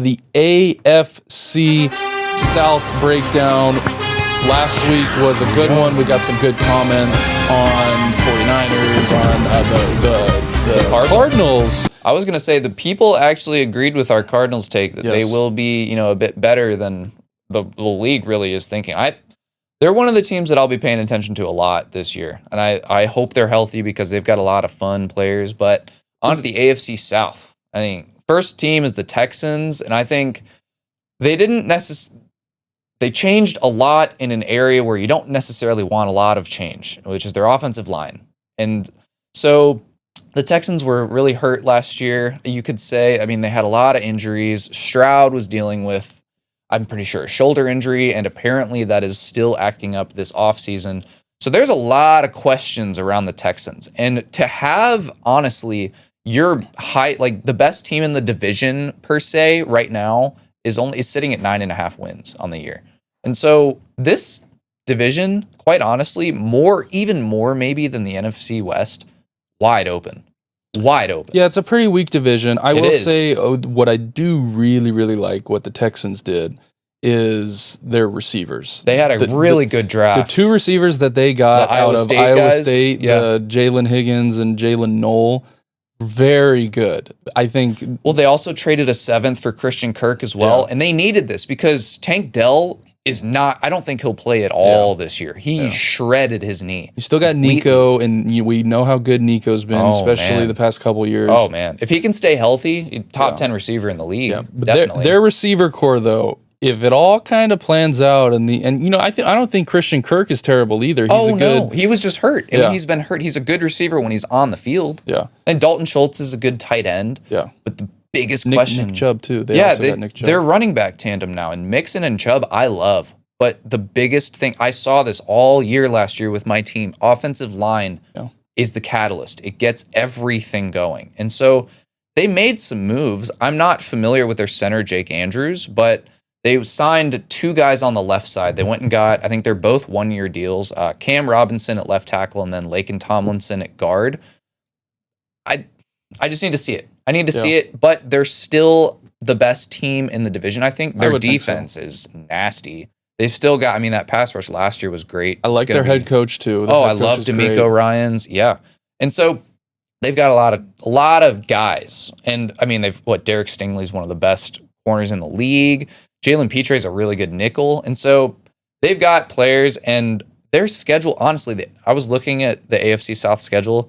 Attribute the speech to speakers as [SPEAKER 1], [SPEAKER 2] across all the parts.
[SPEAKER 1] The AFC South breakdown. Last week was a good one. We got some good comments on 49ers, on the Cardinals.
[SPEAKER 2] I was going to say the people actually agreed with our Cardinals take that they will be, a bit better than the league really is thinking. They're one of the teams that I'll be paying attention to a lot this year, and I hope they're healthy because they've got a lot of fun players. But on to the AFC South. I think first team is the Texans, and I think they didn't necessarily. They changed a lot in an area where you don't necessarily want a lot of change, which is their offensive line. And so the Texans were really hurt last year, you could say. I mean, they had a lot of injuries. Stroud was dealing with, I'm pretty sure, a shoulder injury, and apparently that is still acting up this offseason. So there's a lot of questions around the Texans. And to have, honestly, your the best team in the division, per se, right now, is sitting at 9.5 wins on the year. And so this division, quite honestly, even more maybe than the NFC West, wide open.
[SPEAKER 1] Yeah, it's a pretty weak division. I will say what I do really, really like what the Texans did is their receivers.
[SPEAKER 2] They had a really good draft.
[SPEAKER 1] The two receivers that they got out of Iowa State, the Jalen Higgins and Jalen Knoll, very good. I think.
[SPEAKER 2] Well, they also traded a 7th for Christian Kirk as well, and they needed this because Tank Dell is not. I don't think he'll play at all this year. He shredded his knee.
[SPEAKER 1] You still got Nico, and we know how good Nico's been, especially the past couple of years.
[SPEAKER 2] Oh man, if he can stay healthy, top 10 receiver in the league. Yeah. Definitely.
[SPEAKER 1] Their receiver core, though, if it all kind of plans out, I don't think Christian Kirk is terrible either.
[SPEAKER 2] He was just hurt. I mean, he's been hurt. He's a good receiver when he's on the field.
[SPEAKER 1] Yeah,
[SPEAKER 2] and Dalton Schultz is a good tight end.
[SPEAKER 1] Yeah,
[SPEAKER 2] but the biggest question,
[SPEAKER 1] Nick Chubb too. They're
[SPEAKER 2] running back tandem now, and Mixon and Chubb I love. But the biggest thing, I saw this all year last year with my team, offensive line is the catalyst. It gets everything going, and so they made some moves. I'm not familiar with their center Jake Andrews, but they signed 2 guys on the left side. They went and got, I think they're both 1-year deals, Cam Robinson at left tackle and then Laken Tomlinson at guard. I just need to see it. I need to see it, but they're still the best team in the division, I think. Their defense is nasty. They've still got, that pass rush last year was great.
[SPEAKER 1] I like their head coach, too.
[SPEAKER 2] I love D'Amico Ryans. Yeah. And so they've got a lot of guys. And, Derek Stingley's one of the best corners in the league. Jalen Petre's a really good nickel. And so they've got players, and their schedule, honestly, I was looking at the AFC South schedule.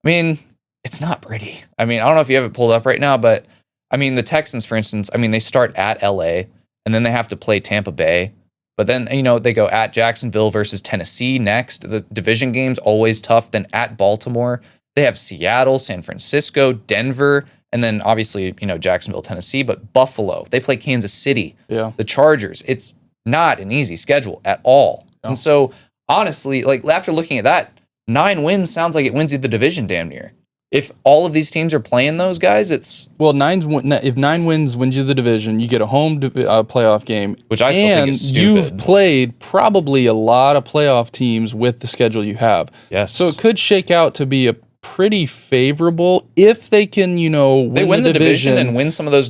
[SPEAKER 2] It's not pretty. I don't know if you have it pulled up right now, but the Texans, for instance, they start at LA, and then they have to play Tampa Bay. But then, they go at Jacksonville versus Tennessee next. The division game's always tough. Then at Baltimore, they have Seattle, San Francisco, Denver, and then obviously, Jacksonville, Tennessee, but Buffalo. They play Kansas City, the Chargers. It's not an easy schedule at all. No. And so, honestly, after looking at that, 9 wins sounds like it wins you the division damn near. If all of these teams are playing those guys, it's...
[SPEAKER 1] Well, if 9 wins wins you the division, you get a home playoff game.
[SPEAKER 2] Which I still think is stupid.
[SPEAKER 1] And you've played probably a lot of playoff teams with the schedule you have.
[SPEAKER 2] Yes.
[SPEAKER 1] So it could shake out to be a pretty favorable if they can, win the division
[SPEAKER 2] and win some of those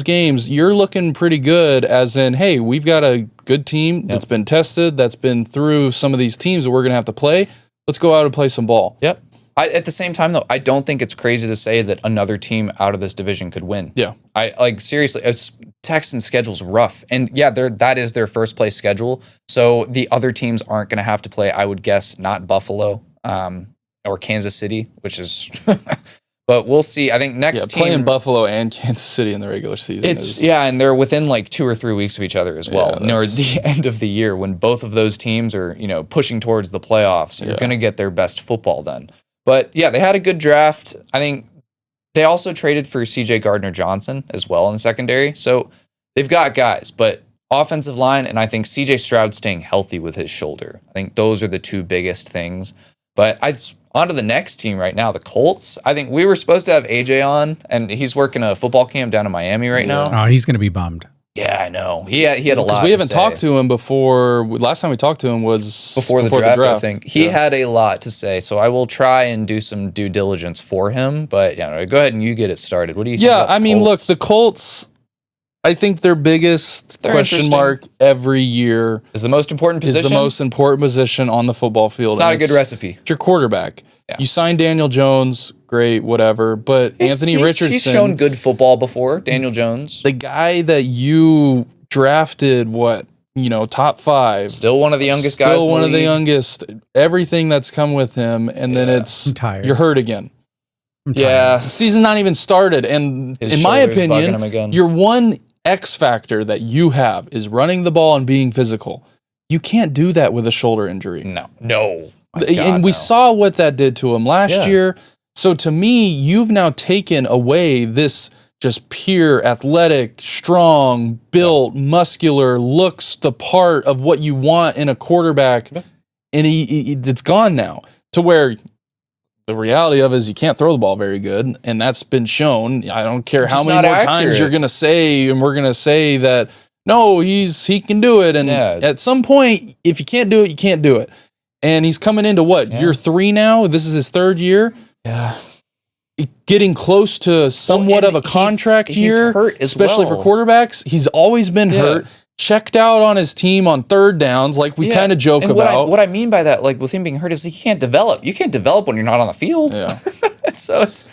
[SPEAKER 2] games.
[SPEAKER 1] You're looking pretty good, as in, hey, we've got a good team that's been tested, that's been through some of these teams that we're going to have to play. Let's go out and play some ball.
[SPEAKER 2] Yep. At the same time, though, I don't think it's crazy to say that another team out of this division could win.
[SPEAKER 1] Yeah.
[SPEAKER 2] Seriously, Texans' schedule's rough. And yeah, that is their first place schedule. So the other teams aren't going to have to play, I would guess, not Buffalo or Kansas City, which is... But we'll see. I think next team...
[SPEAKER 1] playing Buffalo and Kansas City in the regular season.
[SPEAKER 2] And they're within 2 or 3 weeks of each other as well. Near the end of the year, when both of those teams are, pushing towards the playoffs, you're going to get their best football done. But yeah, they had a good draft. I think they also traded for C.J. Gardner-Johnson as well in the secondary. So they've got guys, but offensive line, and I think C.J. Stroud staying healthy with his shoulder. I think those are the 2 biggest things. But on to the next team right now, the Colts. I think we were supposed to have AJ on, and he's working a football camp down in Miami right now.
[SPEAKER 3] Oh, he's going to be bummed.
[SPEAKER 2] Yeah, I know. He had a lot to say.
[SPEAKER 1] We haven't talked to him before. Last time we talked to him was
[SPEAKER 2] before the draft, I think. He had a lot to say, so I will try and do some due diligence for him. But go ahead and you get it started. What do you think about the Colts?
[SPEAKER 1] Look, the Colts, I think their biggest question mark every year
[SPEAKER 2] is the most important position.
[SPEAKER 1] Is the most important position on the football field.
[SPEAKER 2] It's not a good recipe.
[SPEAKER 1] It's your quarterback. Yeah. You signed Daniel Jones, great, whatever. But Anthony Richardson,
[SPEAKER 2] he's shown good football before. Daniel Jones,
[SPEAKER 1] the guy that you drafted, top 5.
[SPEAKER 2] Still one of the youngest guys.
[SPEAKER 1] Still one of the youngest. Everything that's come with him, and then you're hurt again.
[SPEAKER 2] Yeah,
[SPEAKER 1] the season's not even started, and in my opinion, your one X factor that you have is running the ball and being physical. You can't do that with a shoulder injury.
[SPEAKER 2] No.
[SPEAKER 1] And we saw what that did to him last year. So to me, you've now taken away this just pure athletic, strong, built, muscular, looks the part of what you want in a quarterback, and it's gone now to where. The reality of it is you can't throw the ball very good, and that's been shown. I don't care how many more times you're going to say, and we're going to say that, no, he can do it. And at some point, if you can't do it, you can't do it. And he's coming into year 3 now? This is his 3rd year?
[SPEAKER 2] Yeah.
[SPEAKER 1] Getting close to somewhat of a contract year,
[SPEAKER 2] he's hurt
[SPEAKER 1] especially for quarterbacks. He's always been hurt. Checked out on his team on 3rd downs, like we kind of joke about.
[SPEAKER 2] What I mean by that, like with him being hurt, is he can't develop. You can't develop when you're not on the field.
[SPEAKER 1] Yeah.
[SPEAKER 2] So it's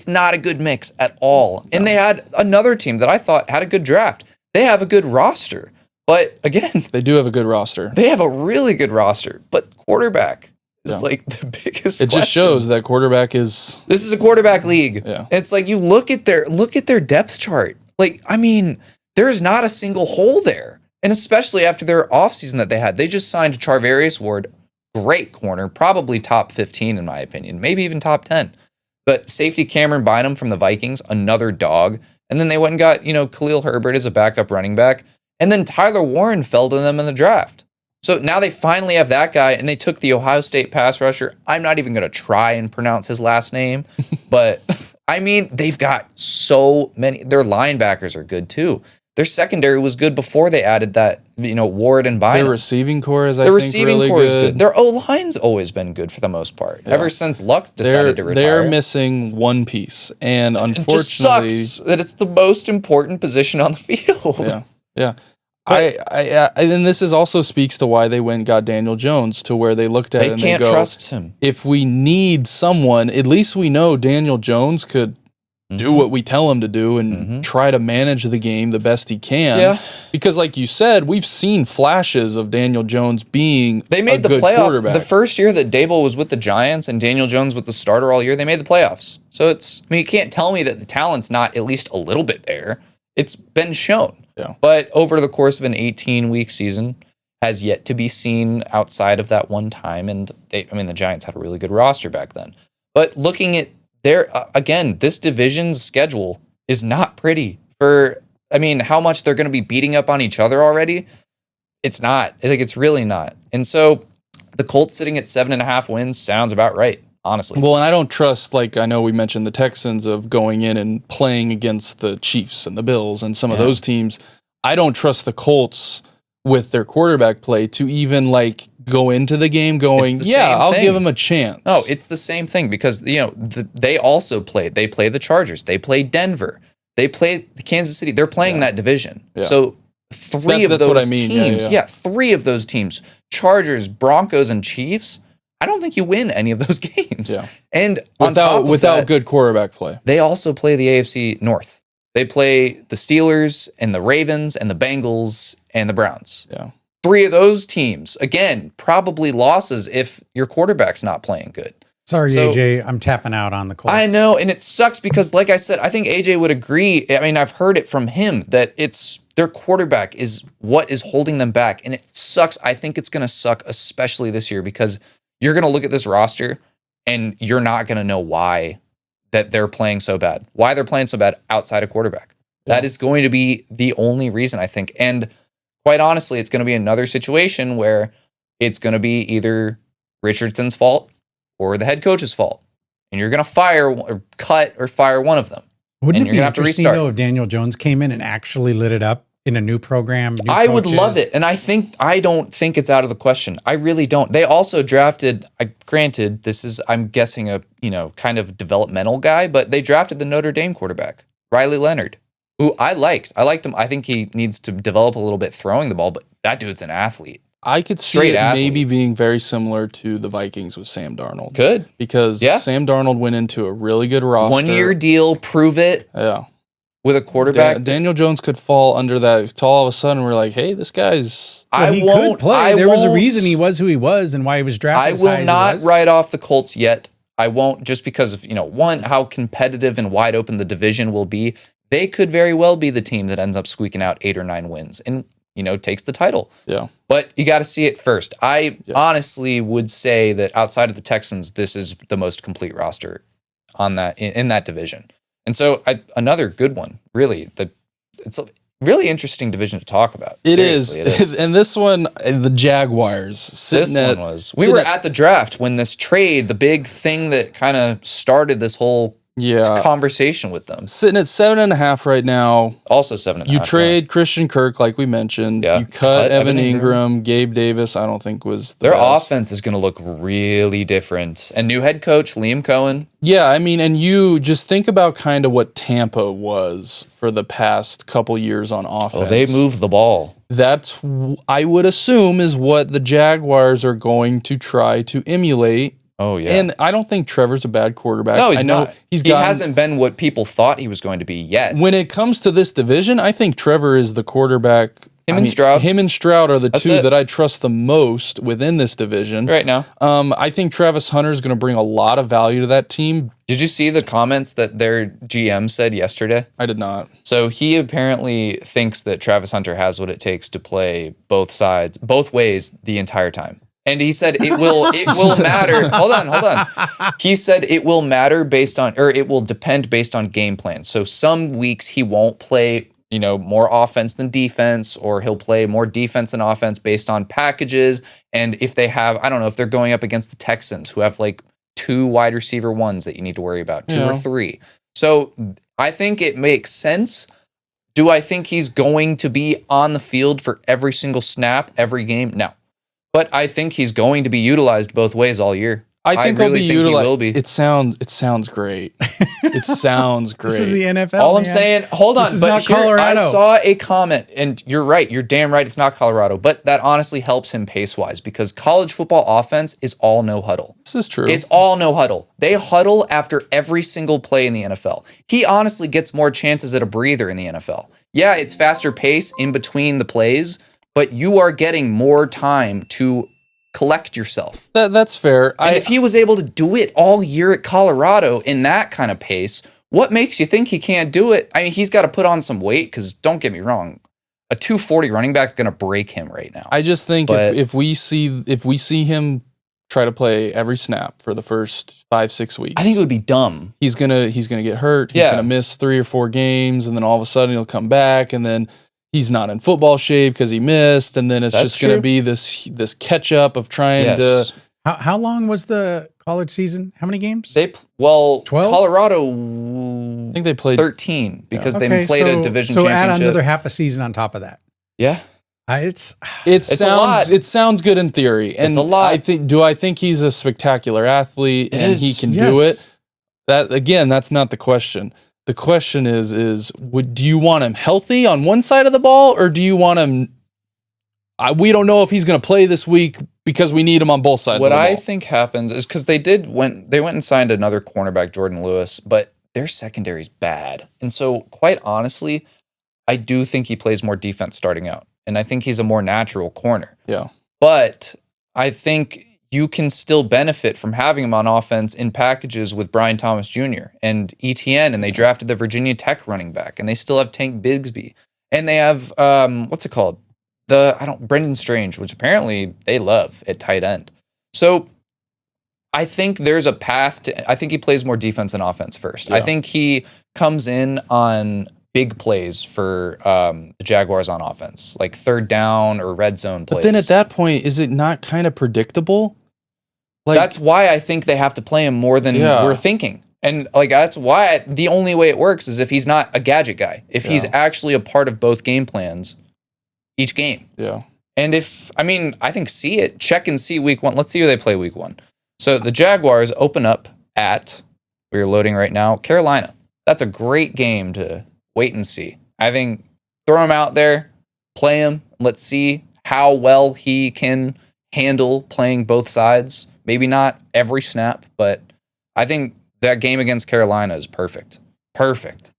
[SPEAKER 2] not a good mix at all. No. And they had another team that I thought had a good draft. They have a good roster, but again,
[SPEAKER 1] they do have a good roster.
[SPEAKER 2] They have a really good roster, but quarterback is like the biggest.
[SPEAKER 1] It just shows that quarterback is.
[SPEAKER 2] This is a quarterback league.
[SPEAKER 1] Yeah.
[SPEAKER 2] It's like you look at their depth chart. Like, I mean, there's not a single hole there. And especially after their offseason that they had. They just signed Charvarius Ward, great corner, probably top 15 in my opinion, maybe even top 10. But safety Cameron Bynum from the Vikings, another dog. And then they went and got, Khalil Herbert as a backup running back. And then Tyler Warren fell to them in the draft. So now they finally have that guy, and they took the Ohio State pass rusher. I'm not even going to try and pronounce his last name, but... I mean, they've got so many. Their linebackers are good too. Their secondary was good before they added that, Ward and Bynum.
[SPEAKER 1] Their receiving core is, really good.
[SPEAKER 2] Their O-line's always been good for the most part. Yeah. Ever since Luck decided to retire.
[SPEAKER 1] They're missing one piece, and unfortunately,
[SPEAKER 2] it just sucks that it's the most important position on the field.
[SPEAKER 1] Yeah. And this also speaks to why they went and got Daniel Jones, to where they looked at it and they go,
[SPEAKER 2] can't trust him.
[SPEAKER 1] If we need someone, at least we know Daniel Jones could do what we tell him to do and try to manage the game the best he can.
[SPEAKER 2] Yeah.
[SPEAKER 1] Because like you said, we've seen flashes of Daniel Jones being
[SPEAKER 2] They made the playoffs. The first year that Dable was with the Giants and Daniel Jones was the starter all year, they made the playoffs. So you can't tell me that the talent's not at least a little bit there. It's been shown.
[SPEAKER 1] Yeah.
[SPEAKER 2] But over the course of an 18-week season, has yet to be seen outside of that one time. And the Giants had a really good roster back then. But looking at again, this division's schedule is not pretty how much they're going to be beating up on each other already. It's not. It's really not. And so the Colts sitting at 7.5 wins sounds about right, honestly.
[SPEAKER 1] Well, and I don't trust, I know we mentioned the Texans of going in and playing against the Chiefs and the Bills and some of those teams. I don't trust the Colts with their quarterback play to even go into the game going, I'll give them a chance.
[SPEAKER 2] No, it's the same thing because, they also played. They play the Chargers. They play Denver. They play Kansas City. They're playing that division. Yeah. So three of those teams, three of those teams, Chargers, Broncos, and Chiefs, I don't think you win any of those games. Yeah. And
[SPEAKER 1] without good quarterback play.
[SPEAKER 2] They also play the AFC North. They play the Steelers and the Ravens and the Bengals and the Browns.
[SPEAKER 1] Yeah.
[SPEAKER 2] Three of those teams, again, probably losses if your quarterback's not playing good.
[SPEAKER 3] Sorry, AJ, I'm tapping out on the Colts.
[SPEAKER 2] I know, and it sucks because, like I said, I think AJ would agree. I mean, I've heard it from him that it's their quarterback is what is holding them back, and it sucks. I think it's going to suck, especially this year, because you're going to look at this roster and you're not going to know why that they're playing so bad, why they're playing so bad outside of quarterback. Yeah. That is going to be the only reason, I think. And quite honestly, it's going to be another situation where it's going to be either Richardson's fault or the head coach's fault. And you're going to fire or cut or fire one of them.
[SPEAKER 3] Wouldn't it be interesting, though, if Daniel Jones came in and actually lit it up in a new program?
[SPEAKER 2] I would love it. And I don't think it's out of the question. I really don't. They also drafted, granted, this is, I'm guessing, a kind of developmental guy, but they drafted the Notre Dame quarterback, Riley Leonard, who I liked. I liked him. I think he needs to develop a little bit throwing the ball, but that dude's an athlete.
[SPEAKER 1] I could see it maybe being very similar to the Vikings with Sam Darnold.
[SPEAKER 2] Could.
[SPEAKER 1] Because Sam Darnold went into a really good roster.
[SPEAKER 2] 1-year deal, prove it.
[SPEAKER 1] Yeah.
[SPEAKER 2] With a quarterback.
[SPEAKER 1] Daniel Jones could fall under that. Till all of a sudden we're like, hey, this guy's...
[SPEAKER 3] He could play. There was a reason he was who he was and why he was drafted.
[SPEAKER 2] I will not write off the Colts yet. I won't, just because of, one, how competitive and wide open the division will be. They could very well be the team that ends up squeaking out 8 or 9 wins and, takes the title.
[SPEAKER 1] Yeah.
[SPEAKER 2] But you got to see it first. I honestly would say that outside of the Texans, this is the most complete roster on that in that division. And so another good one, really. It's a really interesting division to talk about.
[SPEAKER 1] It is. And this one, the Jaguars.
[SPEAKER 2] We were at the draft when this trade, the big thing that kind of started this whole conversation with them.
[SPEAKER 1] Sitting at 7.5 right now.
[SPEAKER 2] Also 7.5.
[SPEAKER 1] You trade Christian Kirk, like we mentioned. Yeah. You cut Evan Ingram. Gabe Davis, I don't think was the
[SPEAKER 2] best.
[SPEAKER 1] Their
[SPEAKER 2] offense is going to look really different. And new head coach, Liam Cohen.
[SPEAKER 1] Yeah, and you just think about kind of what Tampa was for the past couple years on offense.
[SPEAKER 2] Oh, they moved the ball.
[SPEAKER 1] That's, I would assume, is what the Jaguars are going to try to emulate.
[SPEAKER 2] Oh, yeah.
[SPEAKER 1] And I don't think Trevor's a bad quarterback.
[SPEAKER 2] No, he's not. He hasn't been what people thought he was going to be yet.
[SPEAKER 1] When it comes to this division, I think Trevor is the quarterback.
[SPEAKER 2] Him and
[SPEAKER 1] Stroud are the two that I trust the most within this division.
[SPEAKER 2] Right now.
[SPEAKER 1] I think Travis Hunter is going to bring a lot of value to that team.
[SPEAKER 2] Did you see the comments that their GM said yesterday?
[SPEAKER 1] I did not.
[SPEAKER 2] So he apparently thinks that Travis Hunter has what it takes to play both sides, both ways the entire time. And he said it will matter. Hold on. He said it will matter it will depend based on game plan. So some weeks he won't play, more offense than defense, or he'll play more defense than offense based on packages. And if they have, I don't know, if they're going up against the Texans, who have like 2 wide receiver ones that you need to worry about, 2 or 3. So I think it makes sense. Do I think he's going to be on the field for every single snap, every game? No. But I think he's going to be utilized both ways all year.
[SPEAKER 1] I really think he will be. It sounds great. It sounds great.
[SPEAKER 3] This is the NFL.
[SPEAKER 2] All I'm saying, hold on, but
[SPEAKER 3] here, Colorado.
[SPEAKER 2] I saw a comment, and you're right. You're damn right. It's not Colorado, but that honestly helps him pace-wise because college football offense is all no huddle.
[SPEAKER 1] This is true.
[SPEAKER 2] It's all no huddle. They huddle after every single play in the NFL. He honestly gets more chances at a breather in the NFL. Yeah, it's faster pace in between the plays, but you are getting more time to collect yourself.
[SPEAKER 1] That's fair.
[SPEAKER 2] And if he was able to do it all year at Colorado in that kind of pace, what makes you think he can't do it? I mean, he's got to put on some weight because don't get me wrong, a 240 running back is going to break him right now.
[SPEAKER 1] I just think if we see him try to play every snap for the first 5-6 weeks,
[SPEAKER 2] I think it would be dumb.
[SPEAKER 1] He's gonna get hurt. He's gonna miss 3 or 4 games, and then all of a sudden he'll come back, and then he's not in football shape because he missed, and then it's just going to be this catch up of trying to.
[SPEAKER 3] How long was the college season? How many games?
[SPEAKER 2] 12? Colorado.
[SPEAKER 1] I think they played
[SPEAKER 2] 13 because they played a division championship.
[SPEAKER 3] So add another half a season on top of that.
[SPEAKER 2] Yeah,
[SPEAKER 1] it sounds good in theory, and
[SPEAKER 2] it's a lot.
[SPEAKER 1] Do I think he's a spectacular athlete and he can do it? That's not the question. The question is do you want him healthy on one side of the ball, or do you want him? We don't know if he's going to play this week because we need him on both sides.
[SPEAKER 2] What
[SPEAKER 1] of the ball.
[SPEAKER 2] I think happens is because they went and signed another cornerback, Jordan Lewis, but their secondary is bad, and so quite honestly, I do think he plays more defense starting out, and I think he's a more natural corner.
[SPEAKER 1] Yeah,
[SPEAKER 2] but I think you can still benefit from having him on offense in packages with Brian Thomas Jr. and ETN, and they drafted the Virginia Tech running back, and they still have Tank Bigsby, and they have what's it called? Brendan Strange, which apparently they love at tight end. So I think there's a path to. I think he plays more defense than offense first. Yeah. I think he comes in on big plays for the Jaguars on offense, like 3rd down or red zone plays.
[SPEAKER 1] But then at that point, is it not kind of predictable?
[SPEAKER 2] That's why I think they have to play him more than we're thinking. And that's why the only way it works is if he's not a gadget guy. If he's actually a part of both game plans each game.
[SPEAKER 1] Yeah.
[SPEAKER 2] And I think see it. Check and see week 1. Let's see who they play week 1. So the Jaguars open up at, we're loading right now, Carolina. that's a great game to wait and see. I think throw him out there, play him. Let's see how well he can handle playing both sides. Maybe not every snap, but I think that game against Carolina is perfect. Perfect.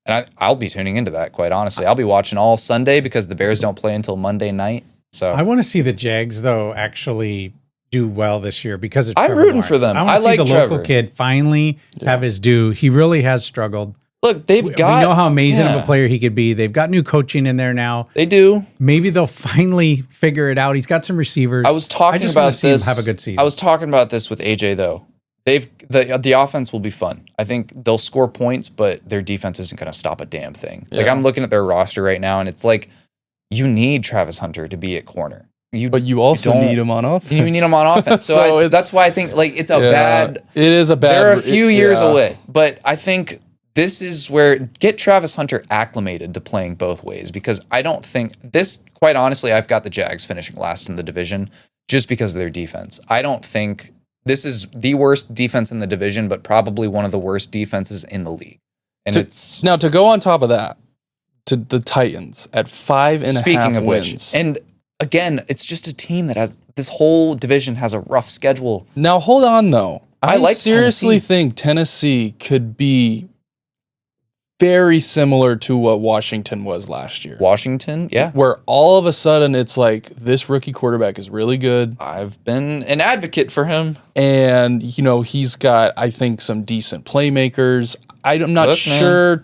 [SPEAKER 2] And I'll be tuning into that, quite honestly. I'll be watching all Sunday because the Bears don't play until Monday night. So
[SPEAKER 3] I want to see the Jags, though, actually do well this year because of
[SPEAKER 2] I'm
[SPEAKER 3] Trevor
[SPEAKER 2] rooting
[SPEAKER 3] Lawrence.
[SPEAKER 2] for them.
[SPEAKER 3] I want to see
[SPEAKER 2] like
[SPEAKER 3] the
[SPEAKER 2] Trevor.
[SPEAKER 3] local kid finally have his due. He really has struggled.
[SPEAKER 2] Look, we
[SPEAKER 3] know how amazing of a player he could be. They've got new coaching in there now.
[SPEAKER 2] They do.
[SPEAKER 3] Maybe they'll finally figure it out. He's got some receivers.
[SPEAKER 2] I was talking about this.
[SPEAKER 3] Have a good season.
[SPEAKER 2] I was talking about this with AJ though. The offense will be fun. I think they'll score points, but their defense isn't going to stop a damn thing. Yeah. Like I'm looking at their roster right now, and it's like you need Travis Hunter to be at corner.
[SPEAKER 1] But you also need him on offense.
[SPEAKER 2] You need him on offense. So, that's why I think like it's a bad.
[SPEAKER 1] It is a bad.
[SPEAKER 2] They're a few years away, but I think this is where get Travis Hunter acclimated to playing both ways, because I don't think this. Quite honestly, I've got the Jags finishing last in the division just because of their defense. I don't think this is the worst defense in the division, but probably one of the worst defenses in the league. And it's
[SPEAKER 1] now to go on top of that to the Titans at 5.5
[SPEAKER 2] speaking of
[SPEAKER 1] wins.
[SPEAKER 2] Which, and again, it's just a team that has this whole division has a rough schedule.
[SPEAKER 1] Now hold on though. I
[SPEAKER 2] like
[SPEAKER 1] seriously
[SPEAKER 2] Tennessee.
[SPEAKER 1] think Tennessee could be very similar to what Washington was last year.
[SPEAKER 2] Washington, yeah.
[SPEAKER 1] Where all of a sudden it's like this rookie quarterback is really good.
[SPEAKER 2] I've been an advocate for him.
[SPEAKER 1] And, he's got, I think, some decent playmakers. I'm not sure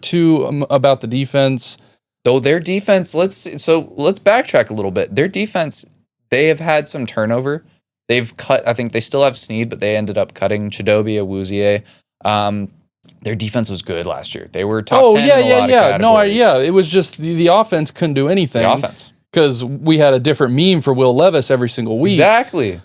[SPEAKER 1] about the defense.
[SPEAKER 2] Though their defense, let's backtrack a little bit. Their defense, they have had some turnover. They've cut, I think they still have Snead, but they ended up cutting Chidobe Awuzie. Their defense was good last year. They were top 10 in a lot of categories.
[SPEAKER 1] It was just the offense couldn't do anything.
[SPEAKER 2] The offense.
[SPEAKER 1] Because we had a different meme for Will Levis every single week.
[SPEAKER 2] Exactly.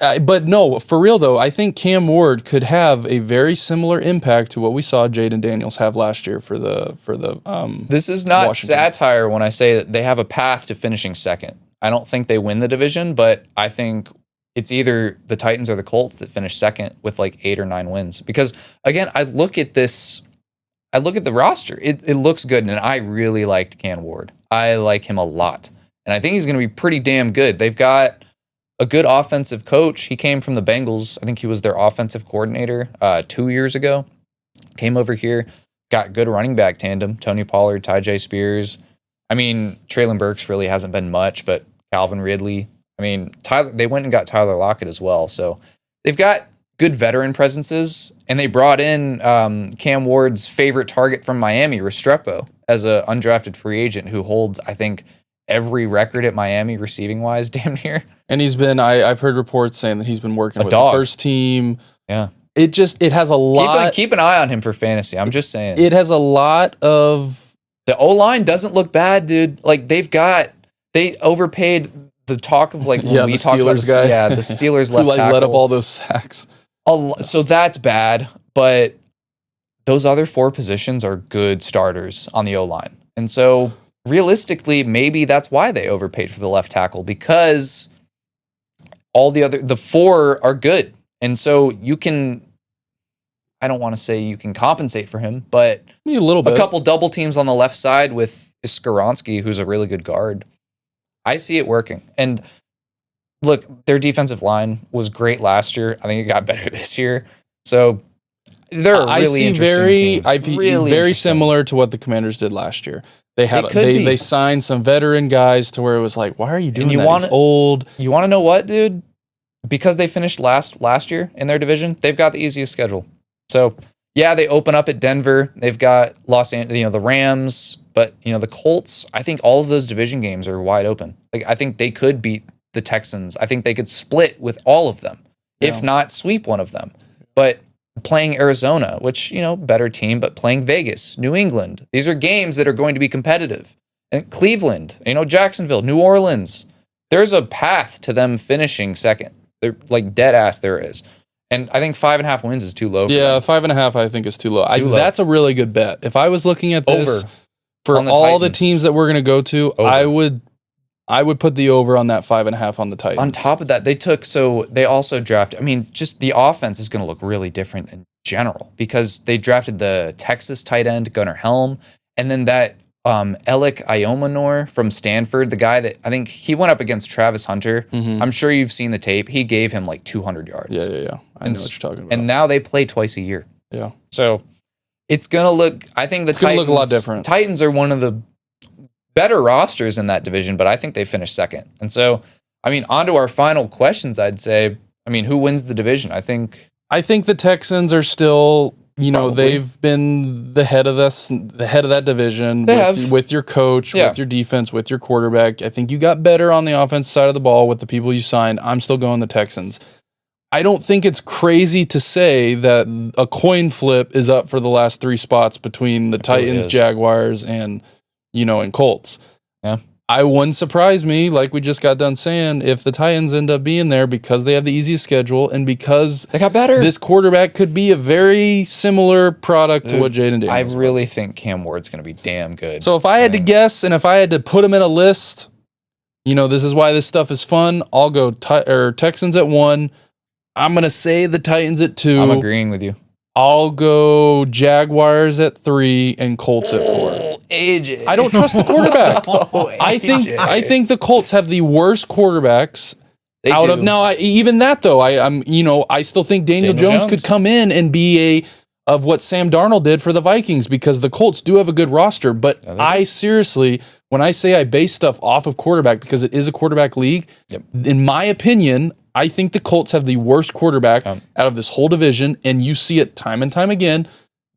[SPEAKER 1] But no, for real though, I think Cam Ward could have a very similar impact to what we saw Jaden Daniels have last year for the
[SPEAKER 2] This is not
[SPEAKER 1] Washington.
[SPEAKER 2] satire when I say that they have a path to finishing second. I don't think they win the division, but I think it's either the Titans or the Colts that finish second with like 8 or 9 wins. Because again, I look at the roster. It looks good, and I really liked Cam Ward. I like him a lot. And I think he's going to be pretty damn good. They've got a good offensive coach. He came from the Bengals. I think he was their offensive coordinator 2 years ago. Came over here, got good running back tandem. Tony Pollard, Tyjae Spears. I mean, Traylon Burks really hasn't been much, but Calvin Ridley. I mean, they went and got Tyler Lockett as well. So they've got good veteran presences, and they brought in Cam Ward's favorite target from Miami, Restrepo, as an undrafted free agent who holds, I think, every record at Miami receiving wise, damn near.
[SPEAKER 1] And he's been, I've heard reports saying that he's been working with the first team.
[SPEAKER 2] Yeah.
[SPEAKER 1] It has a lot.
[SPEAKER 2] Keep an eye on him for fantasy. I'm just saying.
[SPEAKER 1] It has a lot of.
[SPEAKER 2] The O-line doesn't look bad, dude. Like they overpaid the talk of like when we talked about the Steelers left tackle.
[SPEAKER 1] Let up all those sacks.
[SPEAKER 2] So that's bad, but those other 4 positions are good starters on the O-line. And so realistically, maybe that's why they overpaid for the left tackle, because all the 4 are good. And so you can, I don't want to say you can compensate for him, but
[SPEAKER 1] a little bit.
[SPEAKER 2] A couple double teams on the left side with Skoronski, who's a really good guard. I see it working. And look, their defensive line was great last year. I think it got better this year. So they're a really interesting team.
[SPEAKER 1] Very similar to what the Commanders did last year. They signed some veteran guys to where it was like, why are you doing that? He's old.
[SPEAKER 2] You want to know what, dude? Because they finished last year in their division, they've got the easiest schedule. So yeah, they open up at Denver. They've got Los Angeles, the Rams, but the Colts. I think all of those division games are wide open. Like I think they could beat the Texans. I think they could split with all of them, if not sweep one of them. But playing Arizona, which better team, but playing Vegas, New England. These are games that are going to be competitive. And Cleveland, Jacksonville, New Orleans. There's a path to them finishing second. They're like dead ass. There is. And I think 5.5 wins is too low. For them.
[SPEAKER 1] 5.5 I think is too low. That's a really good bet. If I was looking at this for all the teams that we're going to go to, I would put the over on that 5.5 on the Titans.
[SPEAKER 2] On top of that, they also drafted. I mean, just the offense is going to look really different than general because they drafted the Texas tight end Gunnar Helm, and then that Elik Iomanor from Stanford, the guy that I think he went up against Travis Hunter. I'm sure you've seen the tape. He gave him like 200 yards.
[SPEAKER 1] Yeah. I know what you're talking about.
[SPEAKER 2] And now they play twice a year.
[SPEAKER 1] Yeah.
[SPEAKER 2] So it's gonna look. I think it's gonna
[SPEAKER 1] look a lot different.
[SPEAKER 2] Titans are one of the better rosters in that division, but I think they finished second. And so, I mean, on to our final questions. I'd say, I mean, who wins the division? I think
[SPEAKER 1] the Texans are still.
[SPEAKER 2] Probably.
[SPEAKER 1] They've been the head of that division with your coach, with your defense, with your quarterback. I think you got better on the offense side of the ball with the people you signed. I'm still going the Texans. I don't think it's crazy to say that a coin flip is up for the last 3 spots between the Titans, Jaguars, and Colts.
[SPEAKER 2] Yeah.
[SPEAKER 1] I wouldn't surprise me, like we just got done saying, if the Titans end up being there because they have the easiest schedule and because
[SPEAKER 2] they got better.
[SPEAKER 1] This quarterback could be a very similar product to what Jaden Daniels
[SPEAKER 2] I really think Cam Ward's going to be damn good.
[SPEAKER 1] So if I had to guess and if I had to put him in a list, this is why this stuff is fun. I'll go Texans at 1. I'm going to say the Titans at 2.
[SPEAKER 2] I'm agreeing with you.
[SPEAKER 1] I'll go Jaguars at 3 and Colts at 4.
[SPEAKER 2] AJ.
[SPEAKER 1] I don't trust the quarterback. I think the Colts have the worst quarterbacks of now. Even that though, I still think Daniel Jones could come in and be of what Sam Darnold did for the Vikings because the Colts do have a good roster. But I seriously, when I say I base stuff off of quarterback because it is a quarterback league, in my opinion, I think the Colts have the worst quarterback out of this whole division, and you see it time and time again.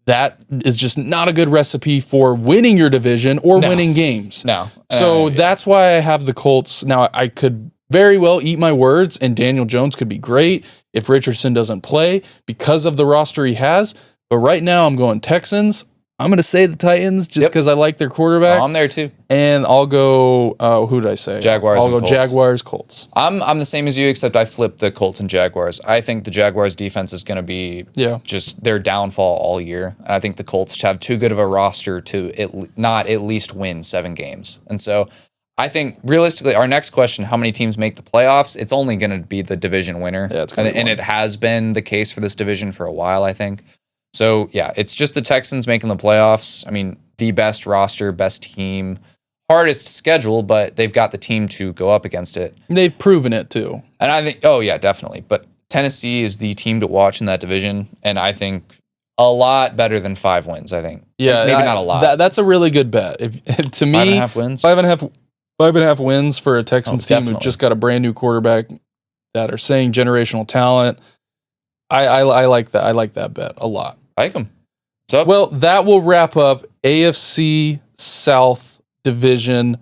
[SPEAKER 1] That is just not a good recipe for winning your division or winning games.
[SPEAKER 2] No.
[SPEAKER 1] So that's why I have the Colts. Now, I could very well eat my words, and Daniel Jones could be great if Richardson doesn't play because of the roster he has. But right now, I'm going Texans. I'm going to say the Titans just because I like their quarterback.
[SPEAKER 2] I'm there too.
[SPEAKER 1] And I'll go, who did I say?
[SPEAKER 2] Jaguars.
[SPEAKER 1] I'll go Colts. Jaguars, Colts.
[SPEAKER 2] I'm the same as you, except I flipped the Colts and Jaguars. I think the Jaguars defense is going to be just their downfall all year. And I think the Colts have too good of a roster to not at least win 7 games. And so I think realistically, our next question, how many teams make the playoffs? It's only going to be the division winner.
[SPEAKER 1] Yeah, it's
[SPEAKER 2] and it has been the case for this division for a while, I think. So, it's just the Texans making the playoffs. I mean, the best roster, best team, hardest schedule, but they've got the team to go up against it.
[SPEAKER 1] They've proven it, too.
[SPEAKER 2] And I think, definitely. But Tennessee is the team to watch in that division, and I think a lot better than 5 wins, I think.
[SPEAKER 1] Yeah.
[SPEAKER 2] Maybe not a lot.
[SPEAKER 1] That's a really good bet. To me,
[SPEAKER 2] 5.5 wins?
[SPEAKER 1] 5.5 wins for a Texans team who just got a brand new quarterback that are saying generational talent. I like that. I like that bet a lot.
[SPEAKER 2] I like them. So,
[SPEAKER 1] well, that will wrap up AFC South division